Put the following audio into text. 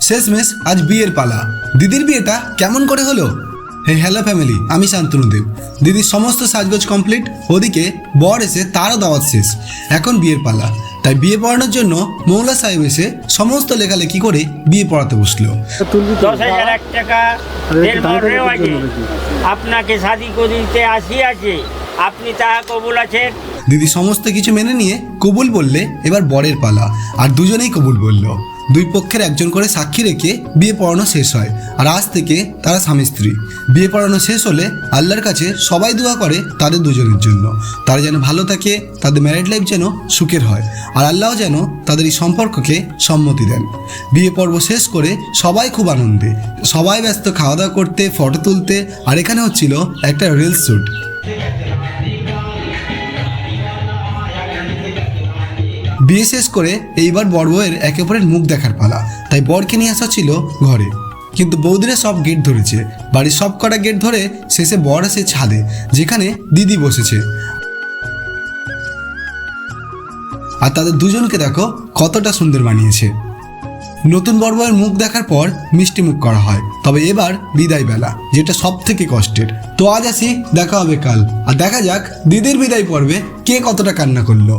শেষমেশ আজ বিয়ের পালা। দিদির বিয়েটা কেমন করে হলো? হ্যালো ফ্যামিলি, আমি শান্তনুদেব। দিদির সমস্ত সাজগোজ কমপ্লিট, ওদিকে বর এসে তারও দাওয়াত শেষ। এখন বিয়ের পালা, তাই বিয়ে পড়ানোর জন্য মৌলা সাহেব এসে সমস্ত লেখালেখি করে বিয়ে পড়াতে বসলো। 10,001 টাকা দেড় মহরেও আছে। আপনাকে শাদি করিতে আসিয়াছে, আপনি তাহা কবুল আছেন? দিদি সমস্ত কিছু মেনে নিয়ে কবুল বললে এবার বরের পালা, আর দুজনেই কবুল বলল। দুই পক্ষের একজন করে সাক্ষী রেখে বিয়ে পড়ানো শেষ হয়, আর আজ থেকে তারা স্বামী স্ত্রী। বিয়ে পড়ানো শেষ হলে আল্লাহর কাছে সবাই দোয়া করে তাদের দুজনের জন্য, তারা যেন ভালো থাকে, তাদের ম্যারিড লাইফ যেন সুখের হয়, আর আল্লাহ যেন তাদের এই সম্পর্ককে সম্মতি দেন। বিয়ে পর্ব শেষ করে সবাই খুব আনন্দে, সবাই ব্যস্ত খাওয়া দাওয়া করতে, ফটো তুলতে, আর এখানে হচ্ছিল একটা রিলস শ্যুট। বিয়ে শেষ করে এইবার বর বউয়ের একে অপরের মুখ দেখার পালা, তাই বরকে নিয়ে আসা ছিল ঘরে। কিন্তু বৌদিরা সব গেট ধরেছে, বাড়ির সব কটা গেট ধরে শেষে বর আসে ছাদে, যেখানে দিদি বসেছে। আর তাদের দুজনকে দেখো কতটা সুন্দর বানিয়েছে। নতুন বর বউয়ের মুখ দেখার পর মিষ্টি মুখ করা হয়, তবে এবার বিদায় বেলা, যেটা সব থেকে কষ্টের। তো আজ আসি, দেখা হবে কাল, আর দেখা যাক দিদির বিদায় পর্বে কে কতটা কান্না করলো।